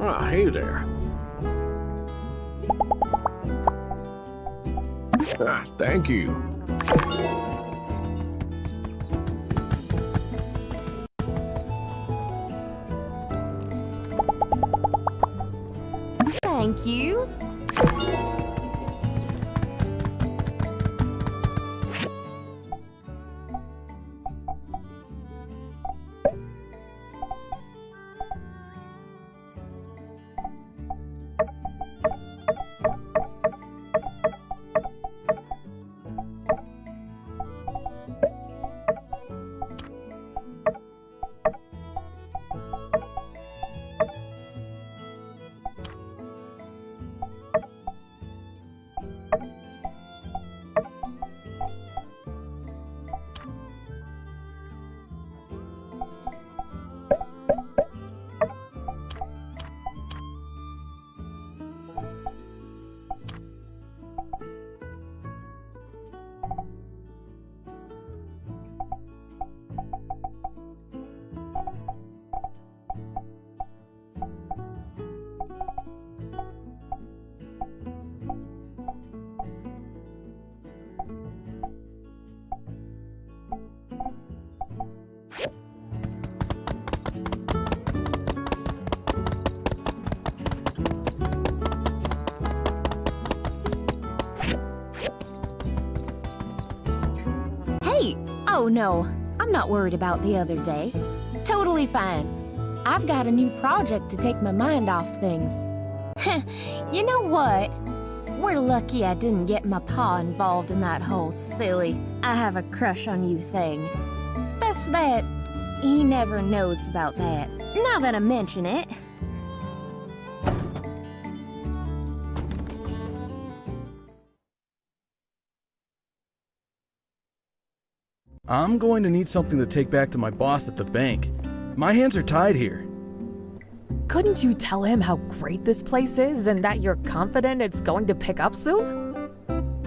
Ah, hey there. Ah, thank you. Thank you. Hey! Oh no, I'm not worried about the other day. Totally fine. I've got a new project to take my mind off things. You know what? We're lucky I didn't get my pa involved in that whole silly I have a crush on you thing. Best that he never knows about that, now that I mention it. I'm going to need something to take back to my boss at the bank. My hands are tied here. Couldn't you tell him how great this place is and that you're confident it's going to pick up soon?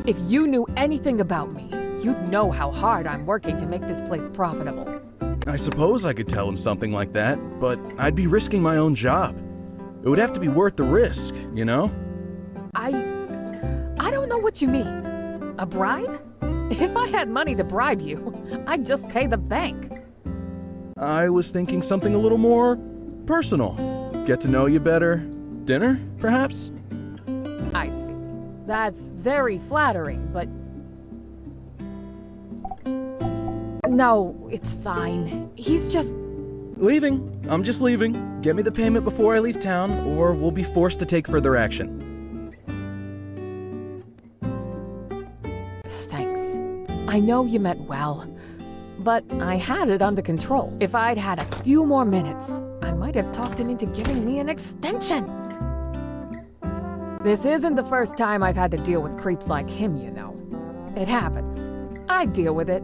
If you knew anything about me, you'd know how hard I'm working to make this place profitable. I suppose I could tell him something like that, but I'd be risking my own job. It would have to be worth the risk, you know? I don't know what you mean. A bribe? If I had money to bribe you, I'd just pay the bank. I was thinking something a little more personal. Get to know you better. Dinner, perhaps? I see. That's very flattering, but... No, it's fine. He's just... Leaving. I'm just leaving. Get me the payment before I leave town, or we'll be forced to take further action. Thanks. I know you meant well, but I had it under control. If I'd had a few more minutes, I might have talked him into giving me an extension. This isn't the first time I've had to deal with creeps like him, you know. It happens. I deal with it.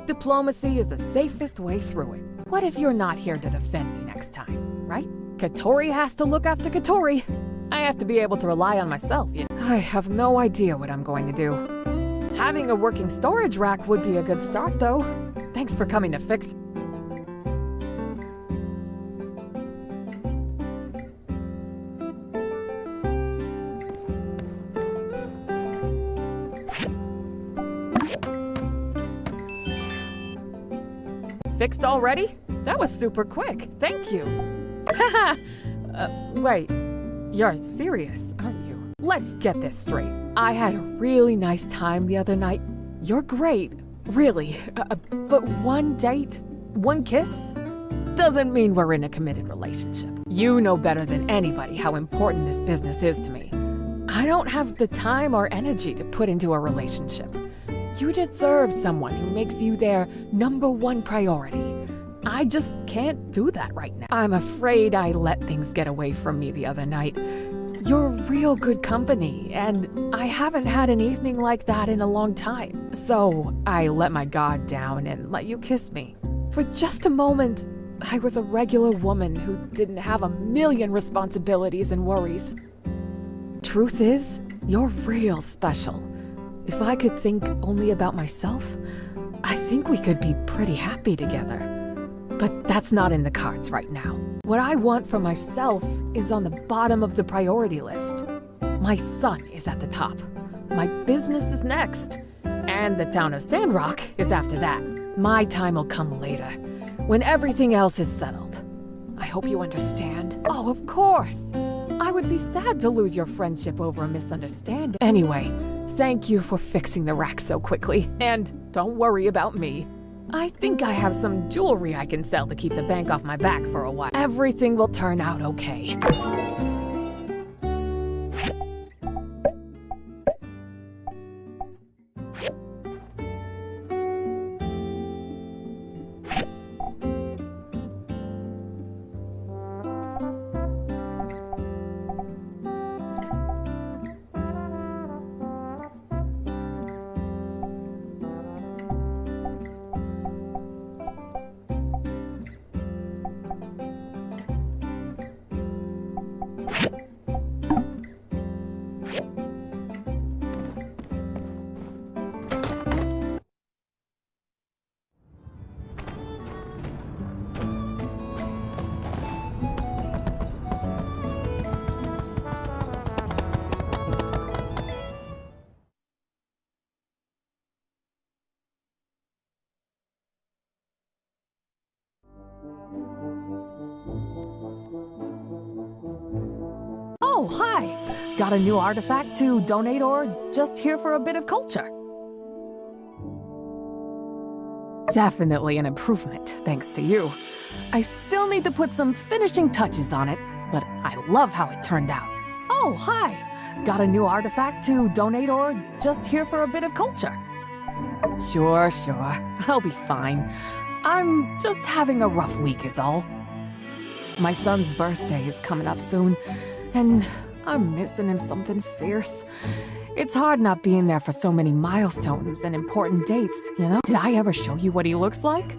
Diplomacy is the safest way through it. What if you're not here to defend me next time, right? Katori has to look after Katori. I have to be able to rely on myself, you know. I have no idea what I'm going to do. Having a working storage rack would be a good start, though. Thanks for coming to fix it. Fixed already? That was super quick. Thank you. Haha! Wait. You're serious, aren't you? Let's get this straight. I had a really nice time the other night. You're great, really. But one date, one kiss, doesn't mean we're in a committed relationship. You know better than anybody how important this business is to me. I don't have the time or energy to put into a relationship. You deserve someone who makes you their #1 priority. I just can't do that right now. I'm afraid I let things get away from me the other night. You're real good company, and I haven't had an evening like that in a long time. So I let my guard down and let you kiss me. For just a moment, I was a regular woman who didn't have a million responsibilities and worries. Truth is, you're real special. If I could think only about myself, I think we could be pretty happy together. But that's not in the cards right now. What I want for myself is on the bottom of the priority list. My son is at the top. My business is next. And the town of Sandrock is after that. My time will come later, when everything else is settled. I hope you understand. Oh, of course. I I would be sad to lose your friendship over a misunderstanding. Anyway, thank you for fixing the rack so quickly. And don't worry about me. I think I have some jewelry I can sell to keep the bank off my back for a while. Everything will turn out okay. Oh, hi! Got a new artifact to donate or just here for a bit of culture? Definitely an improvement, thanks to you. I still need to put some finishing touches on it, but I love how it turned out. Oh, hi! Got a new artifact to donate or just here for a bit of culture? Sure. I'll be fine. I'm just having a rough week is all. My son's birthday is coming up soon, and I'm missing him something fierce. It's hard not being there for so many milestones and important dates, you know? Did I ever show you what he looks like?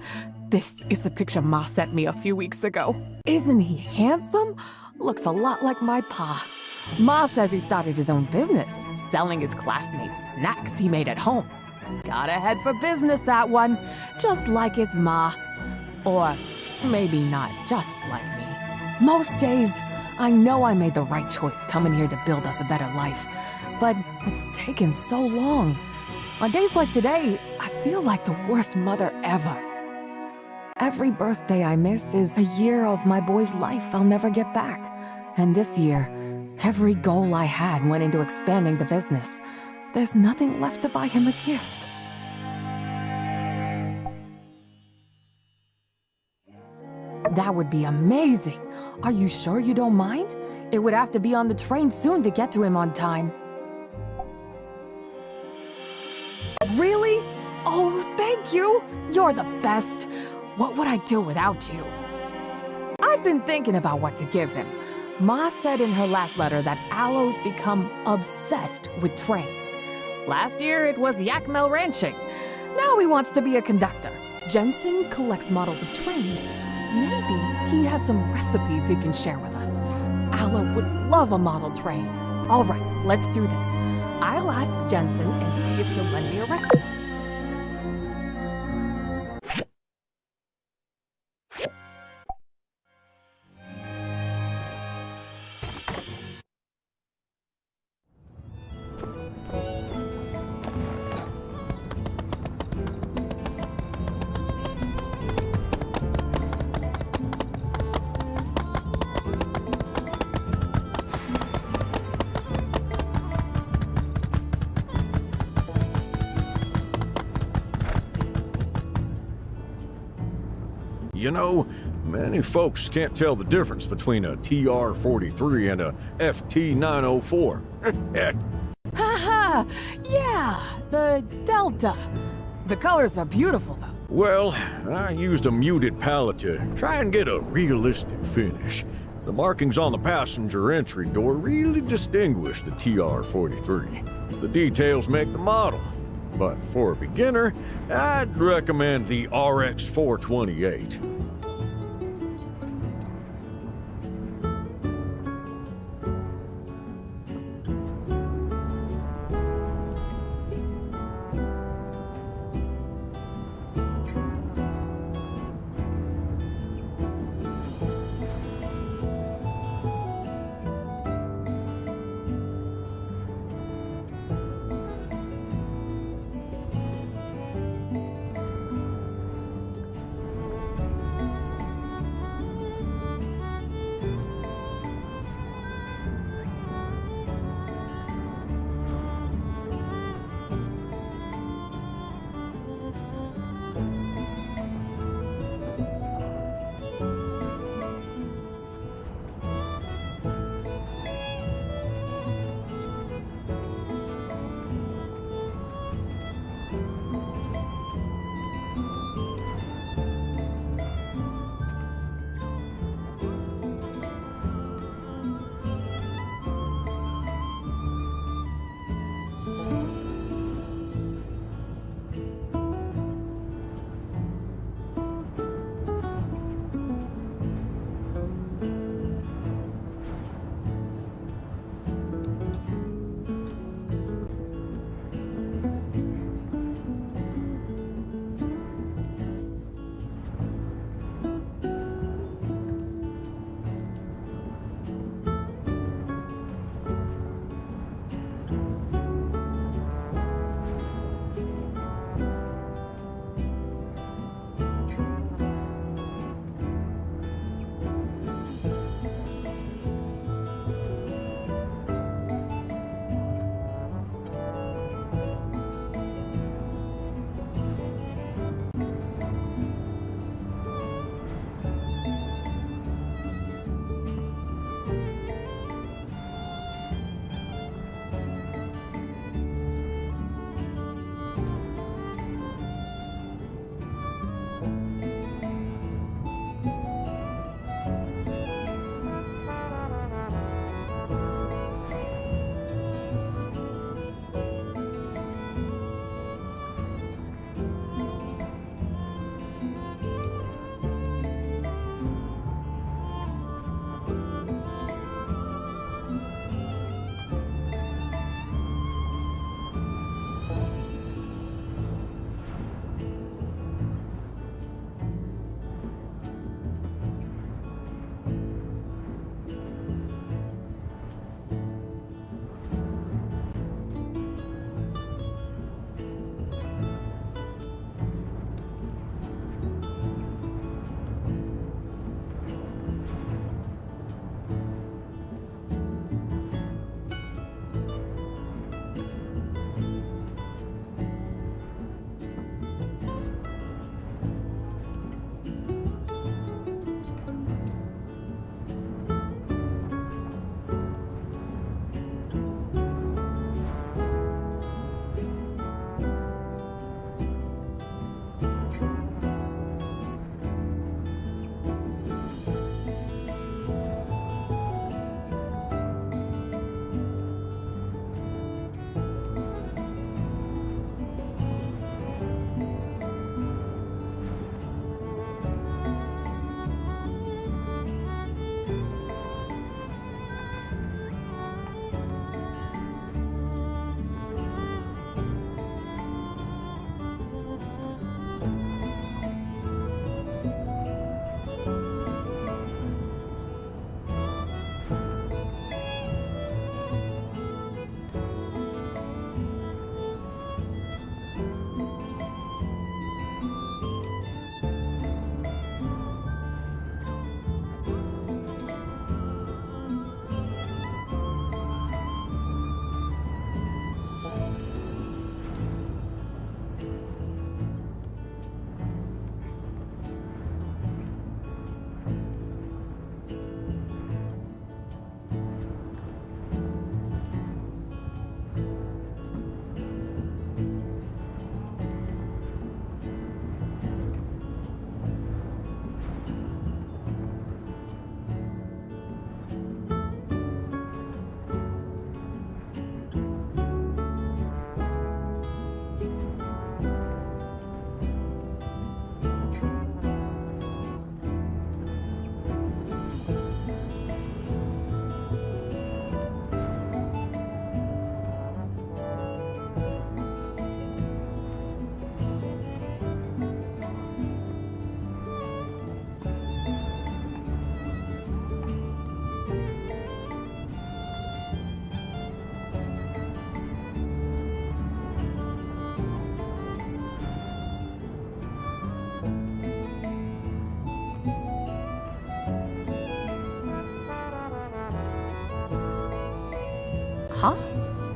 This is the picture Ma sent me a few weeks ago. Isn't he handsome? Looks a lot like my pa. Ma says he started his own business, selling his classmates snacks he made at home. Gotta head for business, that one. Just like his ma. Or maybe not just like me. Most days, I know I made the right choice coming here to build us a better life. But it's taken so long. On days like today, I feel like the worst mother ever. Every birthday I miss is a year of my boy's life I'll never get back. And this year, every goal I had went into expanding the business. There's nothing left to buy him a gift. That would be amazing. Are you sure you don't mind? It would have to be on the train soon to get to him on time. Really? Oh, thank you! You're the best. What would I do without you? I've been thinking about what to give him. Ma said in her last letter that Alo's become obsessed with trains. Last year it was Yakmel ranching. Now he wants to be a conductor. Jensen collects models of trains. Maybe he has some recipes he can share with us. Alo would love a model train. All right, let's do this. I'll ask Jensen and see if he'll lend me a recipe. You know, many folks can't tell the difference between a TR-43 and a FT-904. Heck, Haha! Yeah, the Delta. The colors are beautiful, though. well, I used a muted palette to try and get a realistic finish. The markings on the passenger entry door really distinguish the TR-43. The details make the model. But for a beginner, I'd recommend the RX-428.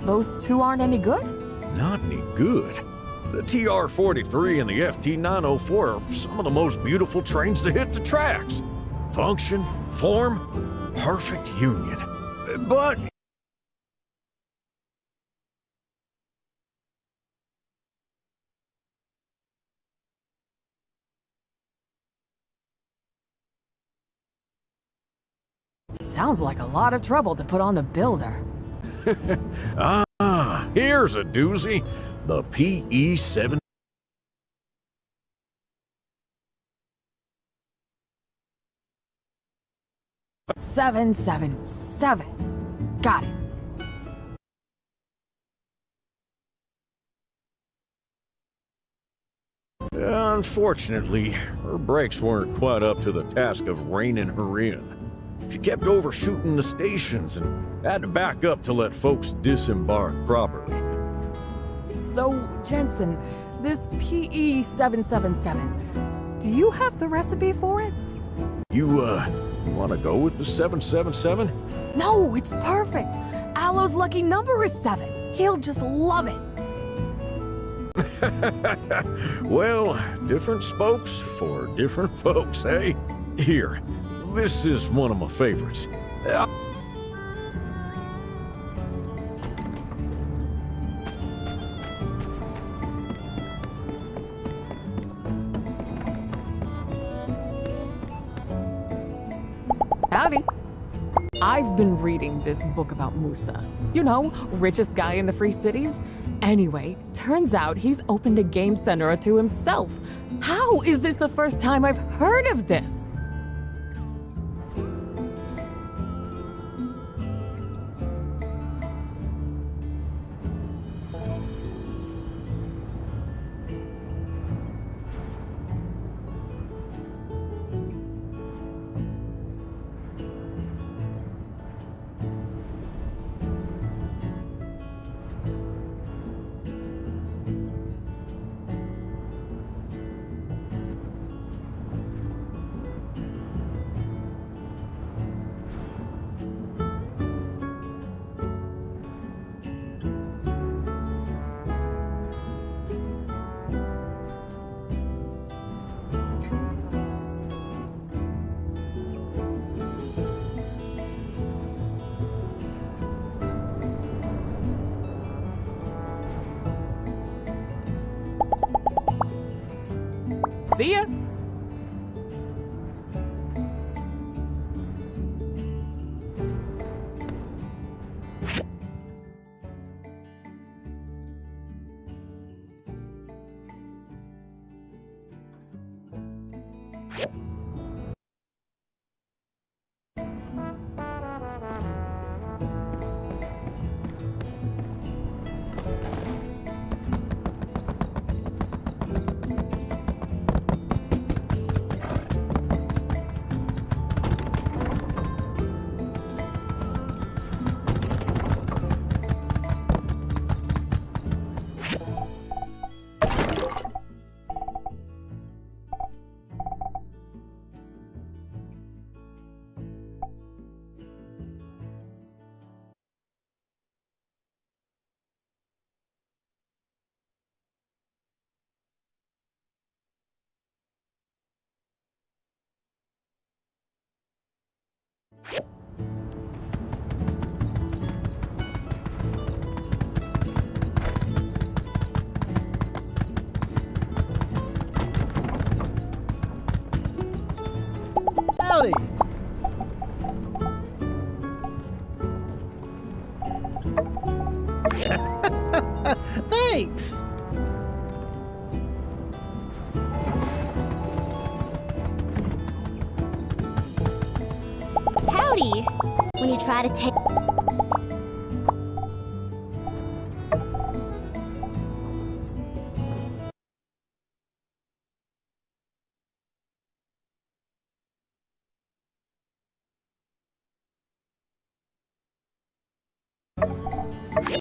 Those two aren't any good? Not any good. The TR-43 and the FT-904 are some of the most beautiful trains to hit the tracks. Function, form, perfect union. But Sounds like a lot of trouble to put on the builder. here's a doozy. The PE-7. 777. Got it. Unfortunately, her brakes weren't quite up to the task of reining her in. She kept overshooting the stations and had to back up to let folks disembark properly. So, Jensen, this PE-777, do you have the recipe for it? You want to go with the 777? No, it's perfect. Alo's lucky number is 7. He'll just love it. Well, different spokes for different folks, eh? Here, this is one of my favorites. Howdy. I've been reading this book about Musa. You know, richest guy in the Free Cities. Anyway, turns out he's opened a game center to himself. How is this the first time I've heard of this? See ya! Howdy. Thanks. Howdy! When you try to take...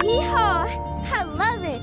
Yeehaw! I love it!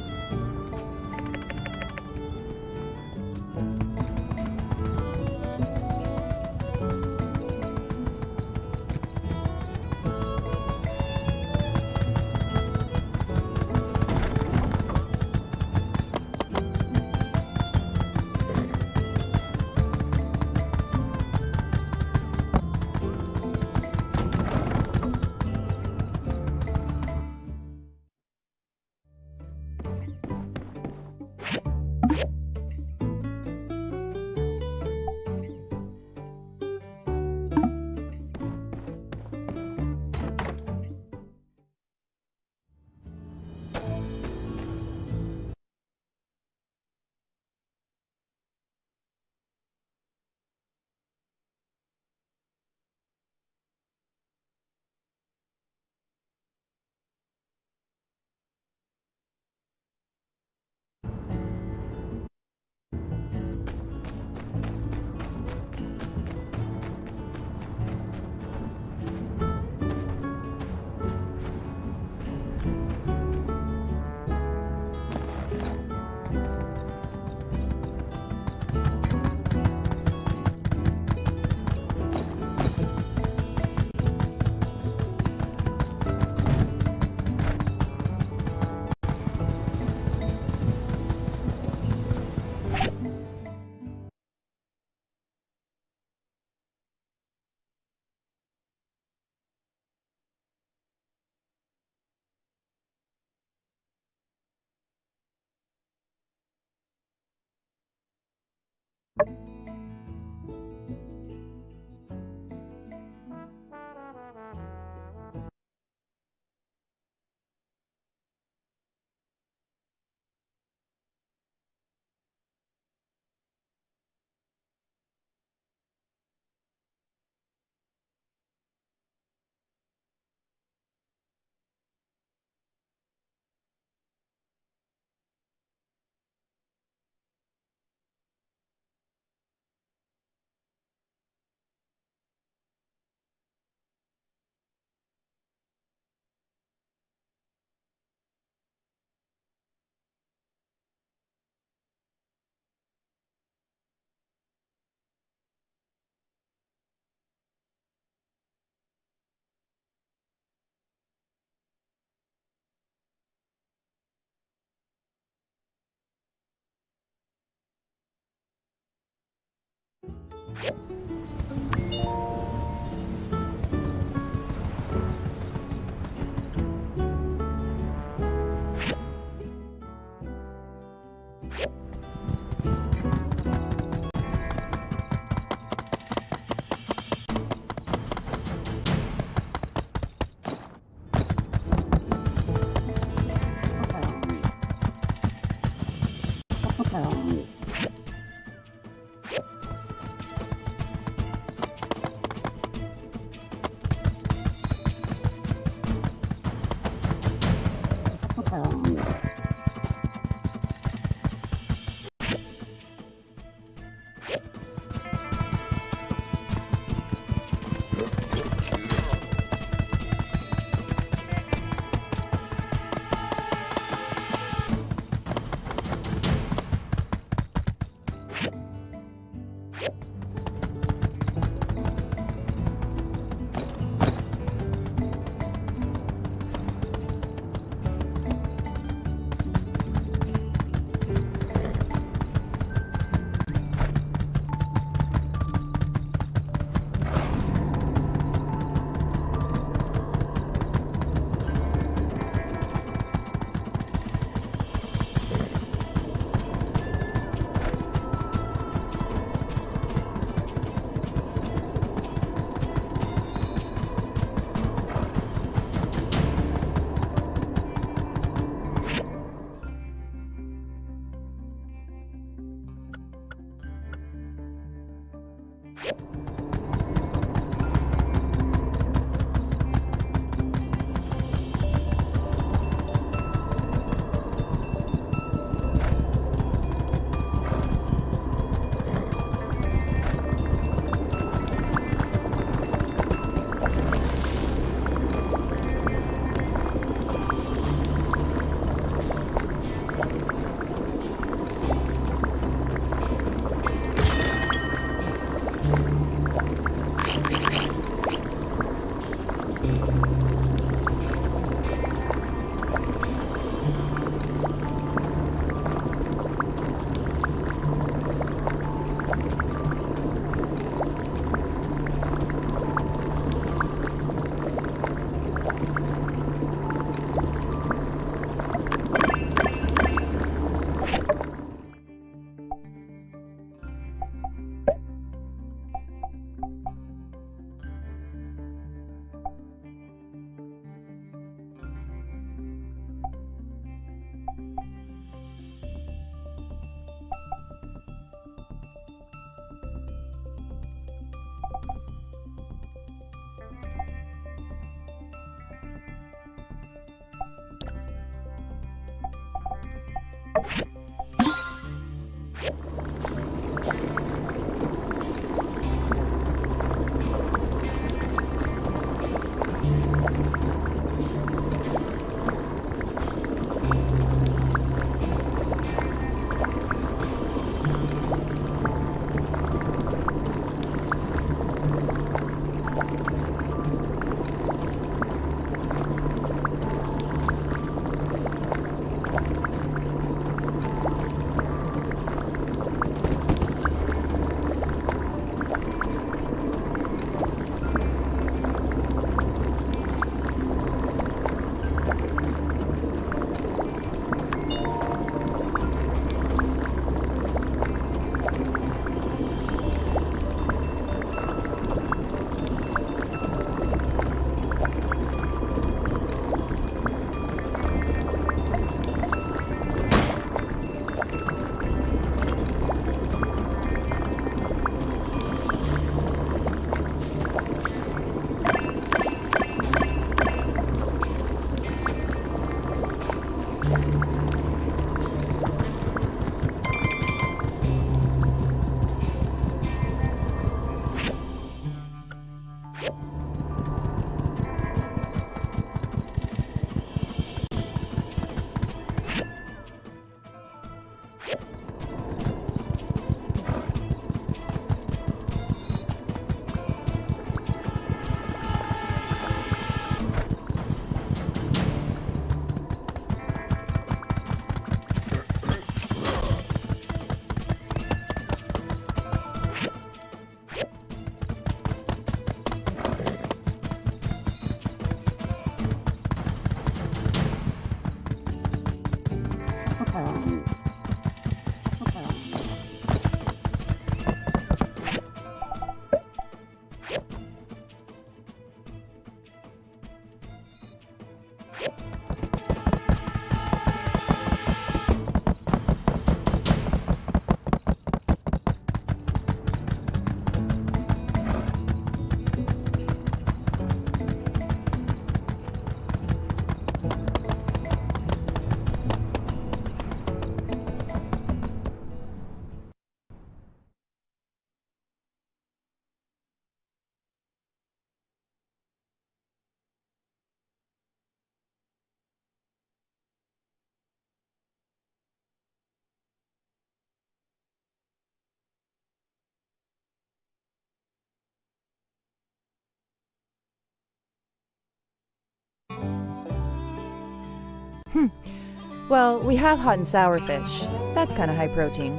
Well, we have hot and sour fish. That's kind of high protein.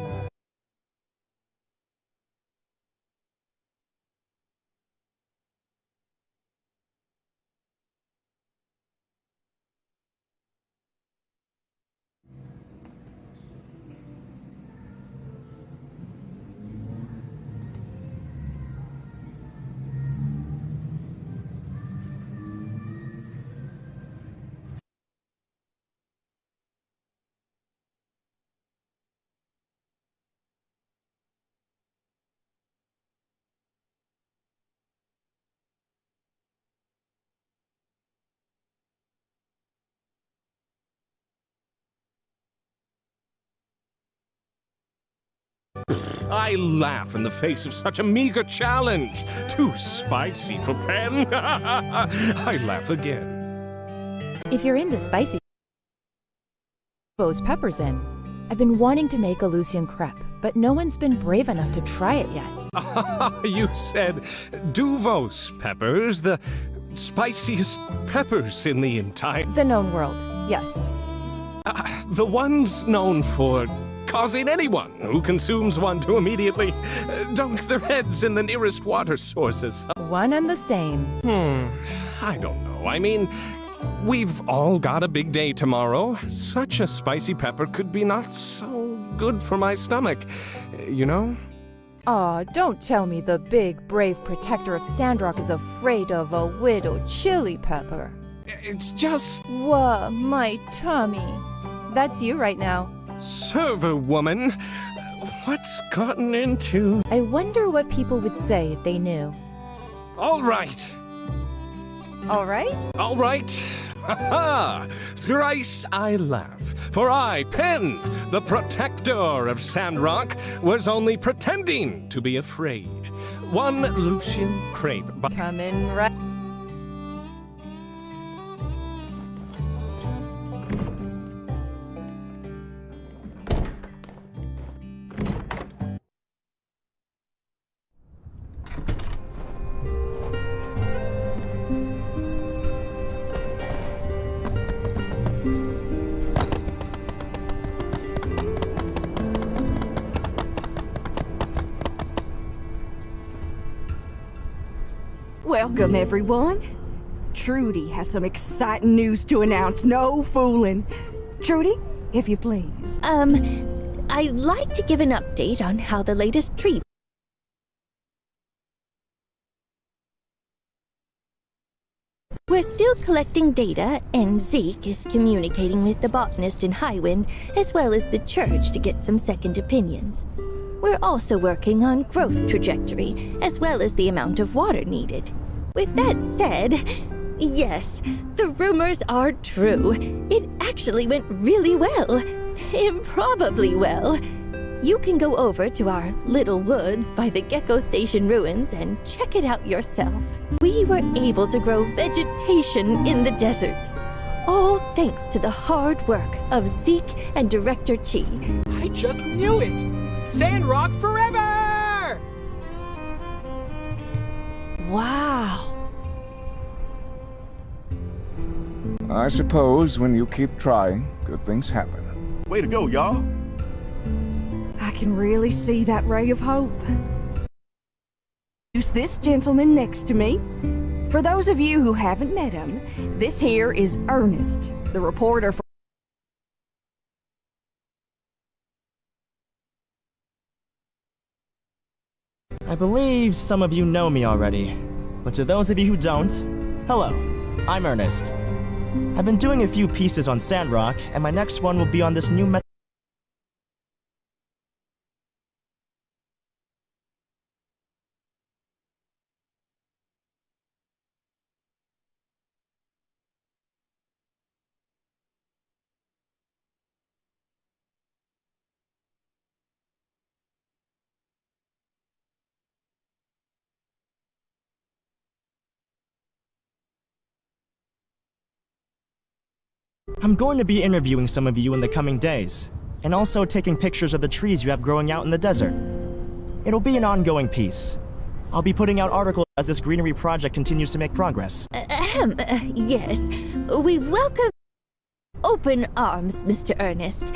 I laugh in the face of such a meager challenge. Too spicy for pen. I laugh again. If you're into spicy, those peppers in. I've been wanting to make a Lucian crepe, but no one's been brave enough to try it yet. You said Duvos peppers, the spiciest peppers in the entire... The known world, yes. The ones known for causing anyone who consumes one to immediately dunk their heads in the nearest water sources. One and the same. I don't know. I mean, we've all got a big day tomorrow. Such a spicy pepper could be not so good for my stomach, you know? Aw, don't tell me the big, brave protector of Sandrock is afraid of a little chili pepper. It's just... Whoa, my tummy. That's you right now. Server woman, what's gotten into... I wonder what people would say if they knew. All right. All right? All right. Ha-ha! Thrice I laugh, for I, Pen, the protector of Sandrock, was only pretending to be afraid. One Lucian crepe... Coming right... Welcome, everyone. Trudy has some exciting news to announce. No fooling. Trudy, if you please. I'd like to give an update on how the latest tree... We're still collecting data, and Zeke is communicating with the botanist in Highwind, as well as the church to get some second opinions. We're also working on growth trajectory, as well as the amount of water needed. With that said, yes, the rumors are true. It actually went really well. Improbably well. You can go over to our little woods by the Gecko Station ruins and check it out yourself. We were able to grow vegetation in the desert. All thanks to the hard work of Zeke and Director Chi. I just knew it! Sandrock forever! Wow. I suppose when you keep trying, good things happen. Way to go, y'all. I can really see that ray of hope. Who's this gentleman next to me? For those of you who haven't met him, this here is Ernest, the reporter for I believe some of you know me already, but to those of you who don't, hello, I'm Ernest. I've been doing a few pieces on Sandrock, and my next one will be on this new method. I'm going to be interviewing some of you in the coming days, and also taking pictures of the trees you have growing out in the desert. It'll be an ongoing piece. I'll be putting out articles as this greenery project continues to make progress. Yes. We welcome open arms, Mr. Ernest.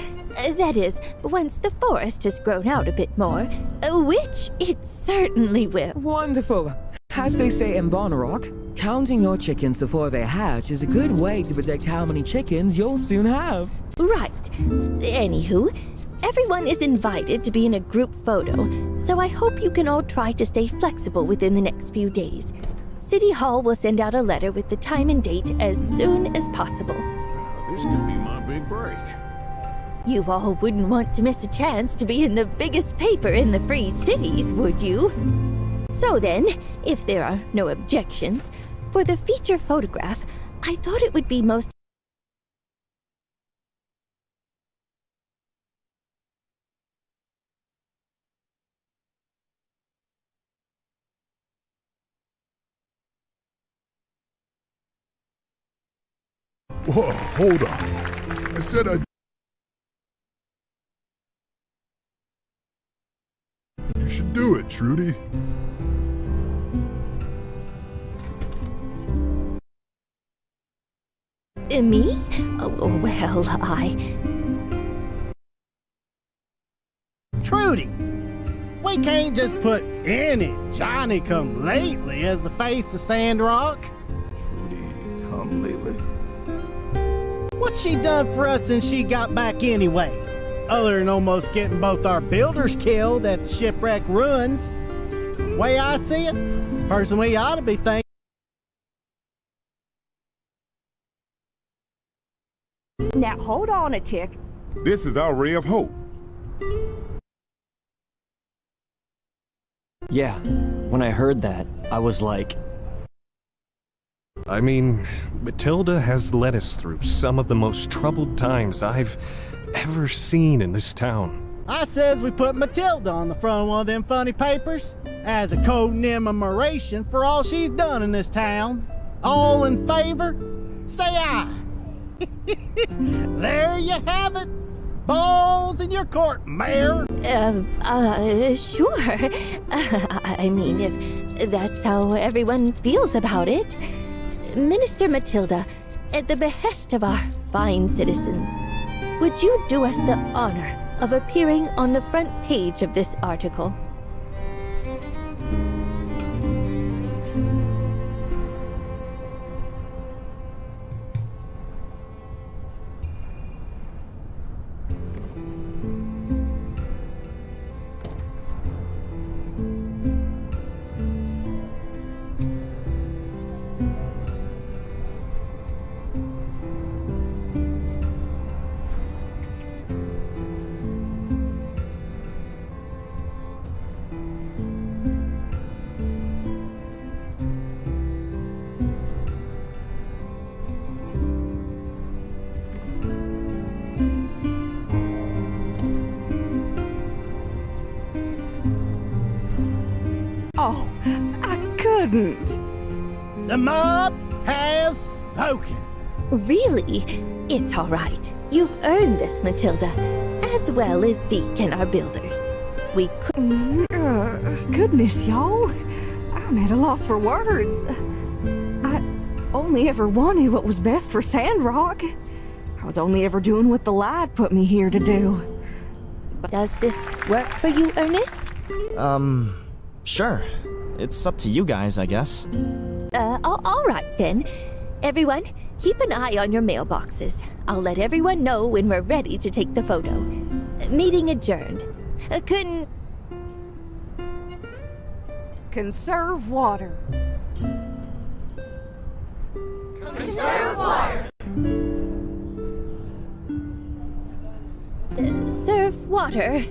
That is, once the forest has grown out a bit more, which it certainly will. Wonderful. As they say in Sandrock, counting your chickens before they hatch is a good way to predict how many chickens you'll soon have. Right. Anywho, everyone is invited to be in a group photo, so I hope you can all try to stay flexible within the next few days. City Hall will send out a letter with the time and date as soon as possible. This could be my big break. You all wouldn't want to miss a chance to be in the biggest paper in the Free Cities, would you? So then, if there are no objections, for the feature photograph, I thought it would be most... Whoa, hold on. I said I... You should do it, Trudy. Me? Oh, well, Trudy! We can't just put any Johnny-come-lately as the face of Sandrock. Trudy, come lately. What's she done for us since she got back anyway? Other than almost getting both our builders killed at the shipwreck ruins. Way I see it, person we ought to be thanking. Now hold on a tick. This is our ray of hope. Yeah, when I heard that, I was like... I mean, Matilda has led us through some of the most troubled times I've ever seen in this town. I says we put Matilda on the front of one of them funny papers as a commemoration for all she's done in this town. All in favor? Say aye. There you have it. Balls in your court, Mayor. Sure. I mean, if that's how everyone feels about it. Minister Matilda, at the behest of our fine citizens, would you do us the honor of appearing on the front page of this article? Oh, I couldn't. The mob has spoken. Really? It's all right. You've earned this, Matilda, as well as Zeke and our builders. We could... Goodness, y'all. I'm at a loss for words. I only ever wanted what was best for Sandrock. I was only ever doing what the light put me here to do. Does this work for you, Ernest? Sure. It's up to you guys, I guess. All right then. Everyone, keep an eye on your mailboxes. I'll let everyone know when we're ready to take the photo. Meeting adjourned. Couldn't... Conserve water. Conserve water. Serve water.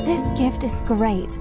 This gift is great.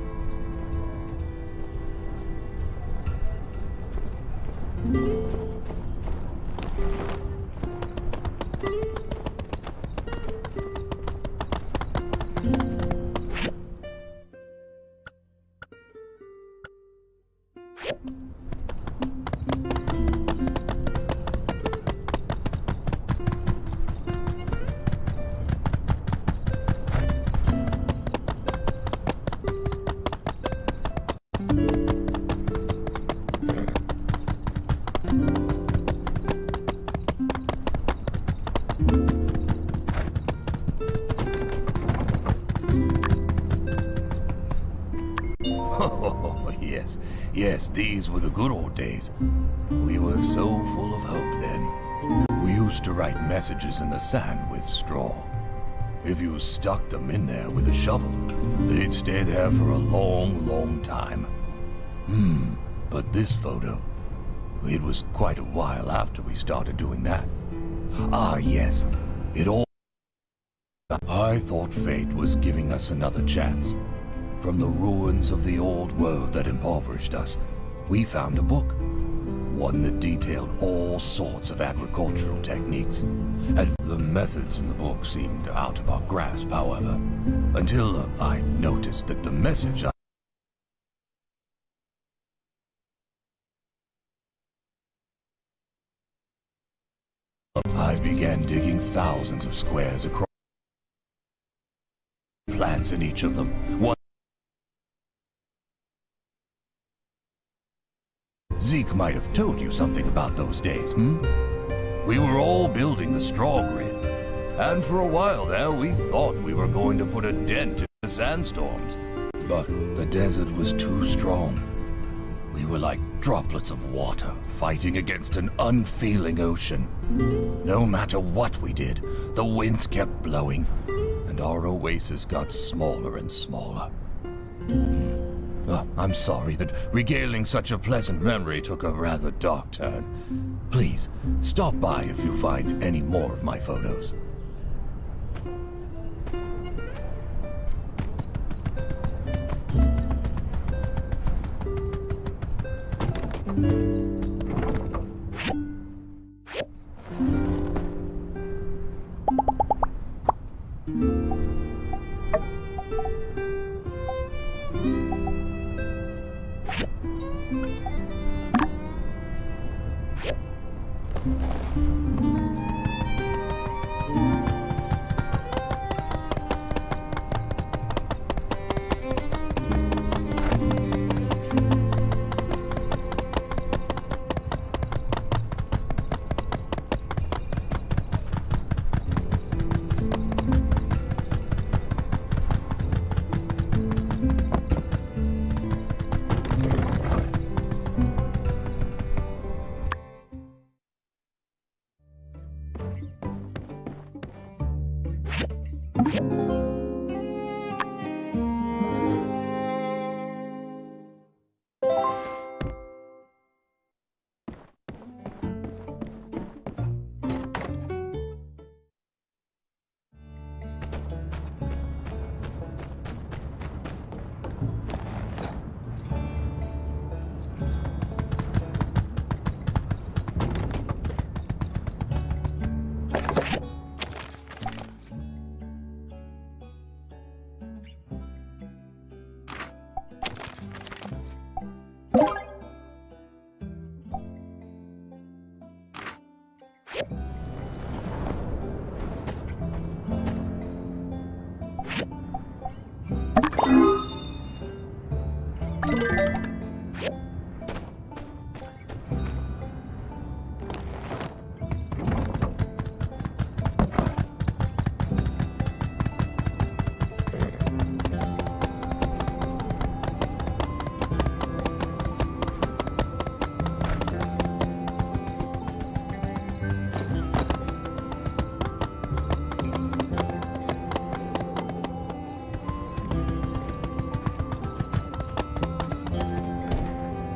Oh, yes. Yes, these were the good old days. We were so full of hope then. We used to write messages in the sand with straw. If you stuck them in there with a shovel, they'd stay there for a long, long time. But this photo, it was quite a while after we started doing that. Ah, yes. It all... I thought fate was giving us another chance. From the ruins of the old world that impoverished us, we found a book. One that detailed all sorts of agricultural techniques. And the methods in the book seemed out of our grasp, however, until I noticed that the message I began digging thousands of squares across plants in each of them. One Zeke might have told you something about those days, We were all building the straw grid, and for a while there we thought we were going to put a dent in the sandstorms. But the desert was too strong. We were like droplets of water fighting against an unfeeling ocean. No matter what we did, the winds kept blowing, and our oasis got smaller and smaller. I'm sorry that regaling such a pleasant memory took a rather dark turn. Please, stop by if you find any more of my photos.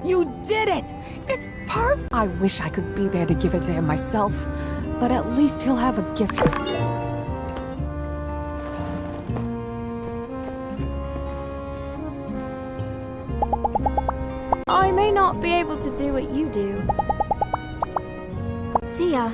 You did it! It's perfect! I wish I could be there to give it to him myself, but at least he'll have a gift. I may not be able to do what you do. See ya.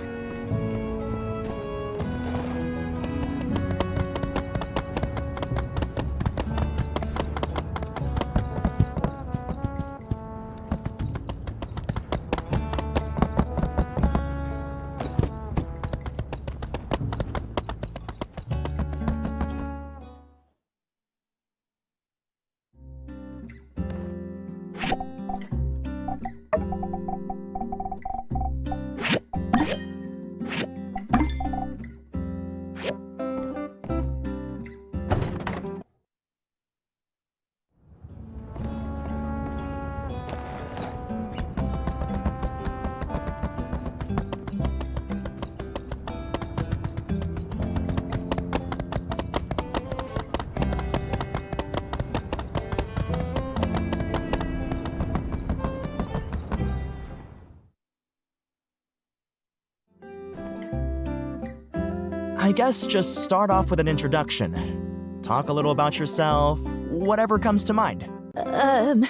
I guess just start off with an introduction. Talk a little about yourself, whatever comes to mind. I'm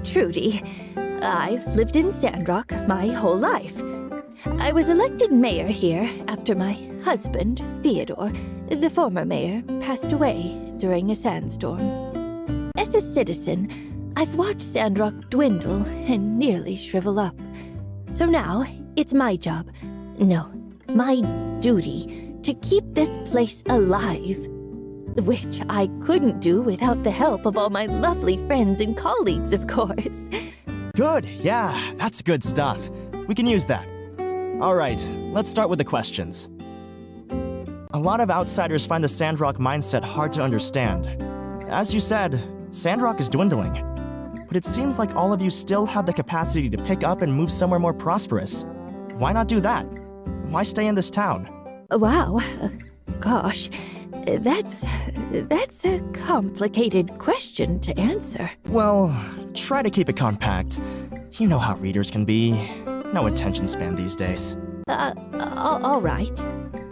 Trudy. I've lived in Sandrock my whole life. I was elected mayor here after my husband, Theodore, the former mayor, passed away during a sandstorm. As a citizen, I've watched Sandrock dwindle and nearly shrivel up. So now, it's my job, no, my duty, to keep this place alive. Which I couldn't do without the help of all my lovely friends and colleagues, of course. Good, yeah, that's good stuff. We can use that. Alright, let's start with the questions. A lot of outsiders find the Sandrock mindset hard to understand. As you said, Sandrock is dwindling. But it seems like all of you still have the capacity to pick up and move somewhere more prosperous. Why not do that? Why stay in this town? Wow, gosh, that's a complicated question to answer. Well, try to keep it compact. You know how readers can be. No attention span these days. All right.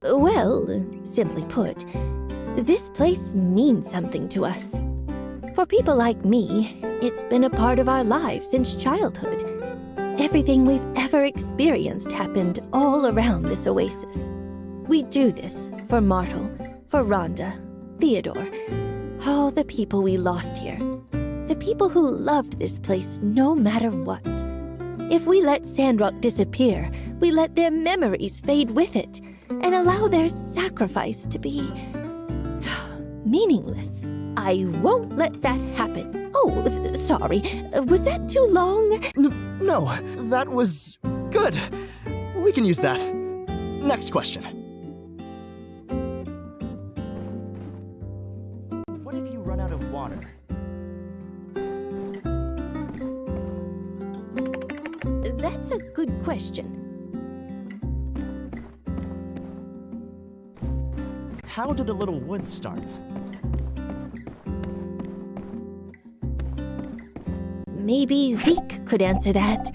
Well, simply put, this place means something to us. For people like me, it's been a part of our lives since childhood. Everything we've ever experienced happened all around this oasis. We do this for Martel, for Rhonda, Theodore, all the people we lost here. The people who loved this place no matter what. If we let Sandrock disappear, we let their memories fade with it, and allow their sacrifice to be meaningless. I won't let that happen. Oh, sorry. Was that too long? No, that was good. We can use that. Next question. What if you run out of water? That's a good question. How do the little woods start? Maybe Zeke could answer that.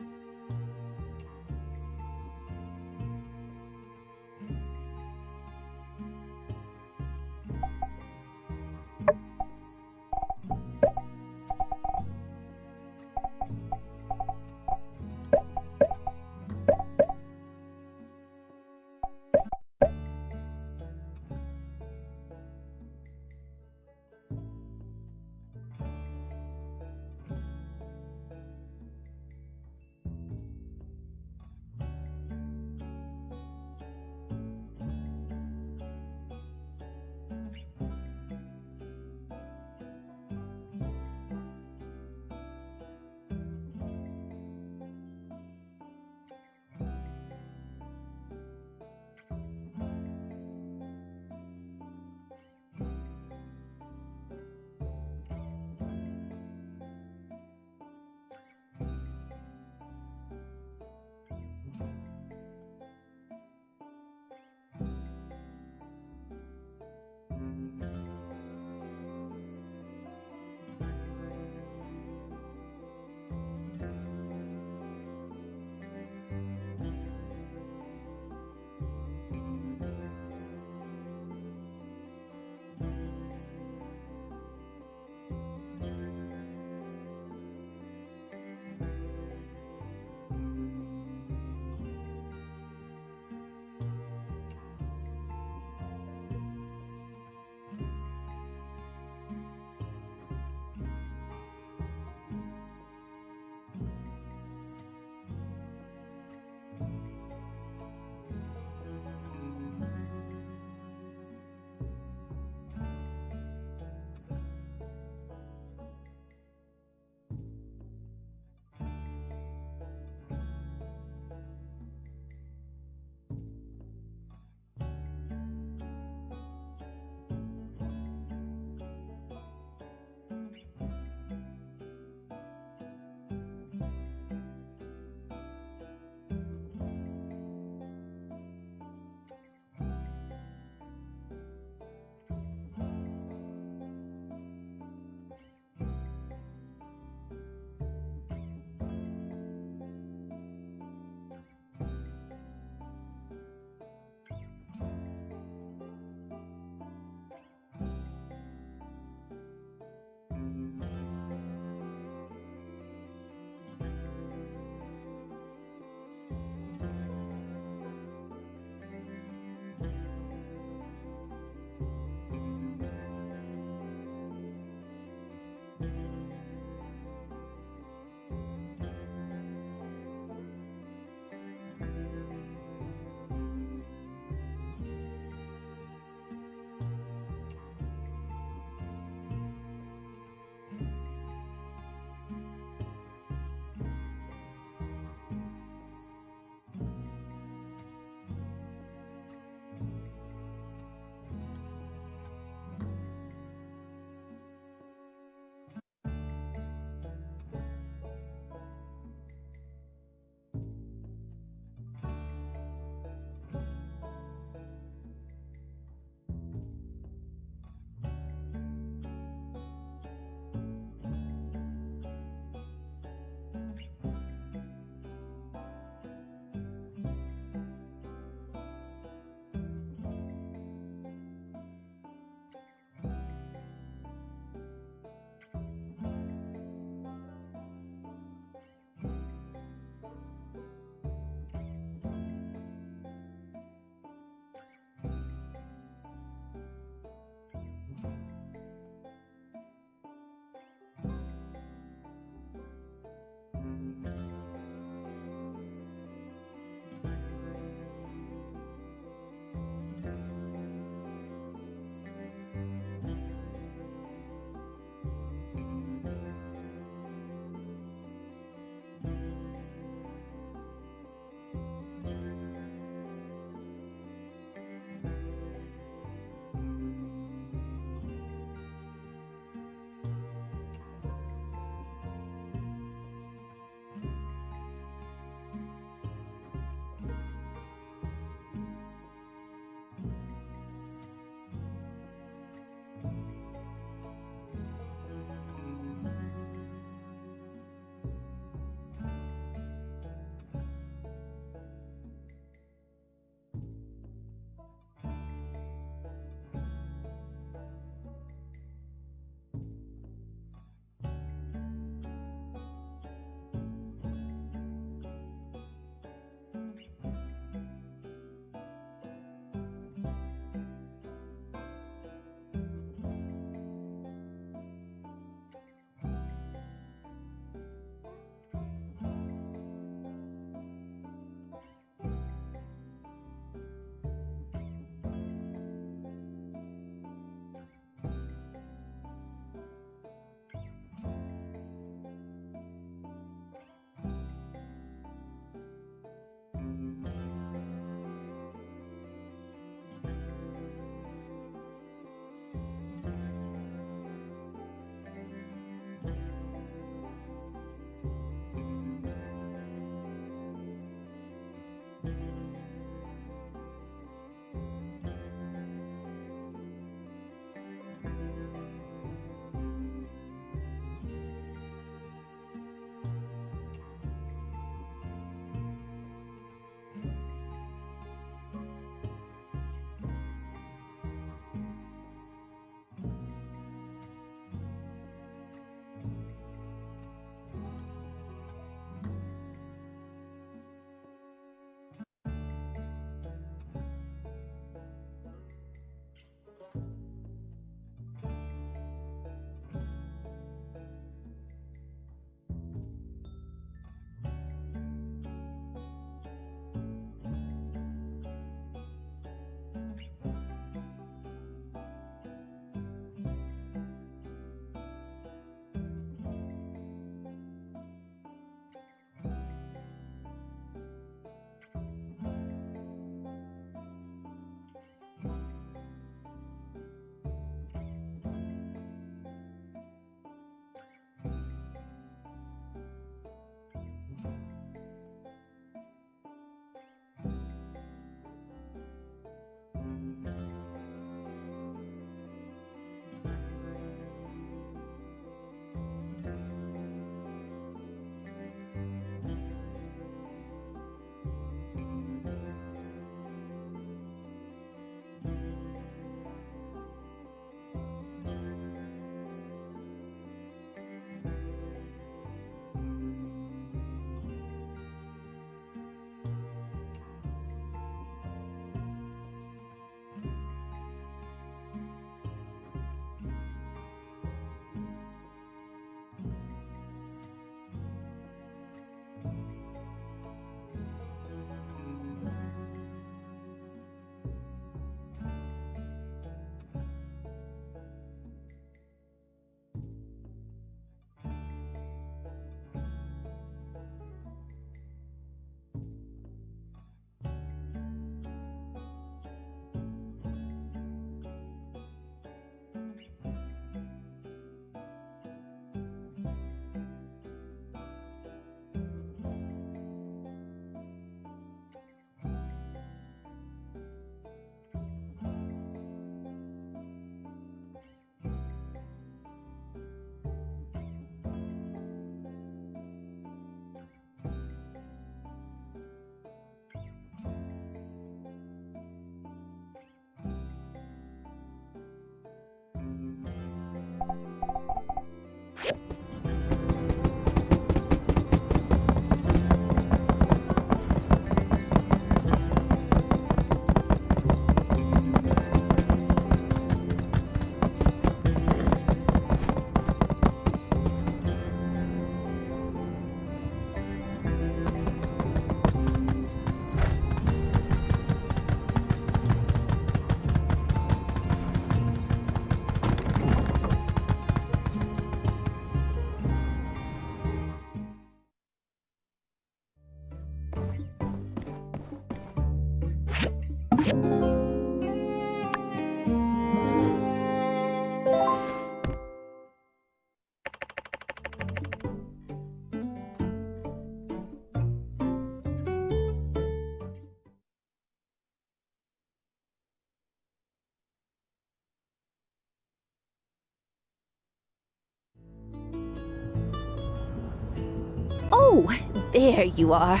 Oh, there you are.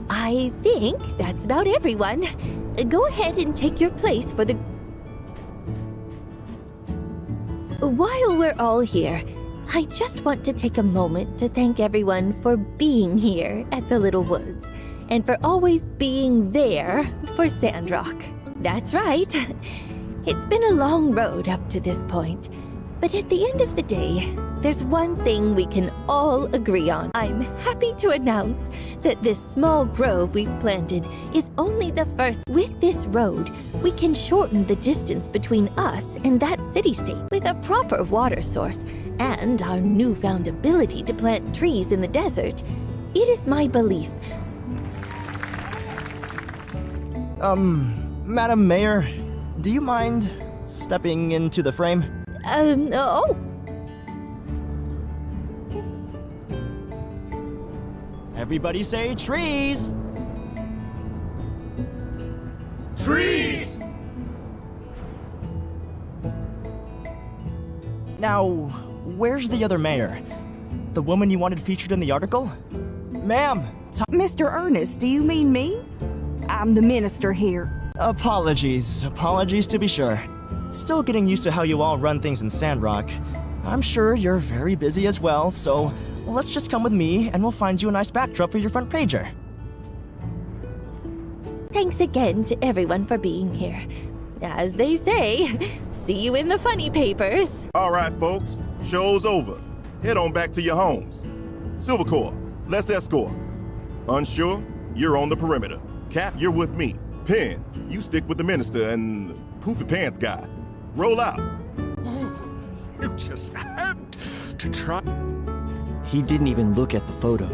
I think that's about everyone. Go ahead and take your place for the... While we're all here, I just want to take a moment to thank everyone for being here at the Little Woods, and for always being there for Sandrock. That's right. It's been a long road up to this point, but at the end of the day, there's one thing we can all agree on. I'm happy to announce that this small grove we've planted is only the first. With this road, we can shorten the distance between us and that city-state. With a proper water source and our newfound ability to plant trees in the desert, it is my belief. Madam Mayor, do you mind stepping into the frame? Oh. Everybody say trees! Trees! Now, where's the other mayor? The woman you wanted featured in the article? Ma'am! Mr. Ernest, do you mean me? I'm the minister here. Apologies to be sure. Still getting used to how you all run things in Sandrock. I'm sure you're very busy as well, so let's just come with me and we'll find you a nice backdrop for your front pager. Thanks again to everyone for being here. As they say, see you in the funny papers. All right, folks, show's over. Head on back to your homes. Silvercore, let's escort. Unsure, you're on the perimeter. Cap, you're with me. Penn, you stick with the minister and Poofy Pants guy. Roll out. You just had to try. He didn't even look at the photo.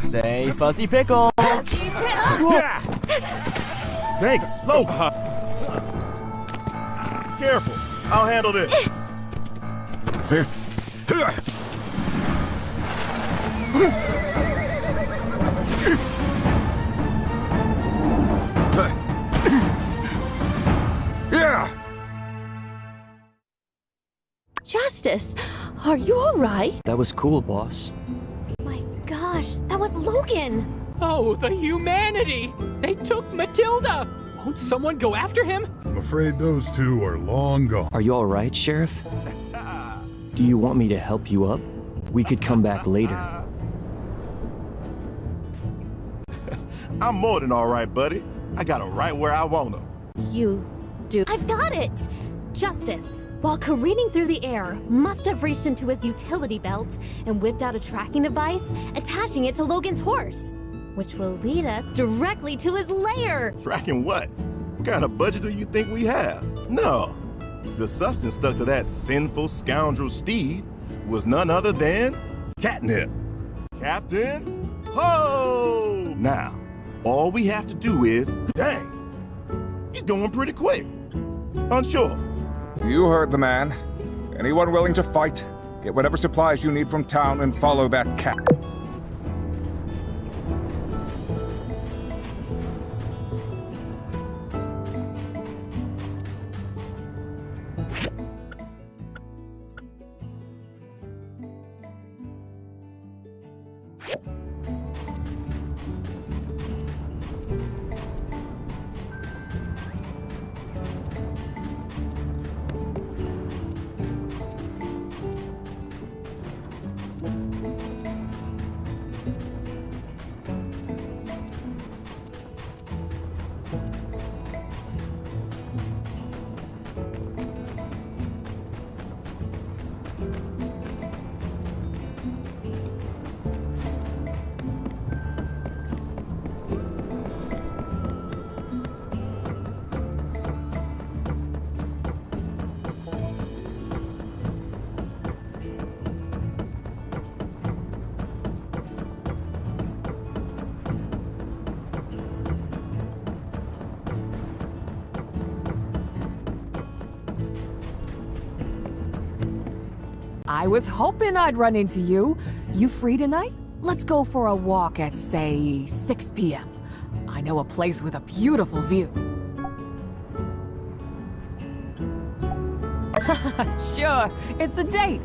Say fuzzy pickles! Dang, low! Careful, I'll handle this. Justice, are you all right? That was cool, boss. My gosh, that was Logan! Oh, the humanity! They took Matilda! Won't someone go after him? I'm afraid those two are long gone. Are you alright, Sheriff? Do you want me to help you up? We could come back later. I'm more than all right, buddy. I got him right where I want him. You do. I've got it! Justice, while careening through the air, must have reached into his utility belt and whipped out a tracking device, attaching it to Logan's horse, which will lead us directly to his lair. Tracking what? What kind of budget do you think we have? No. The substance stuck to that sinful scoundrel steed was none other than catnip. Captain Ho! Now, all we have to do is... Dang! He's going pretty quick. Unsure. You heard the man. Anyone willing to fight? Get whatever supplies you need from town and follow that cat. I was hoping I'd run into you. You free tonight? Let's go for a walk at, say, 6 p.m. I know a place with a beautiful view. Sure, it's a date.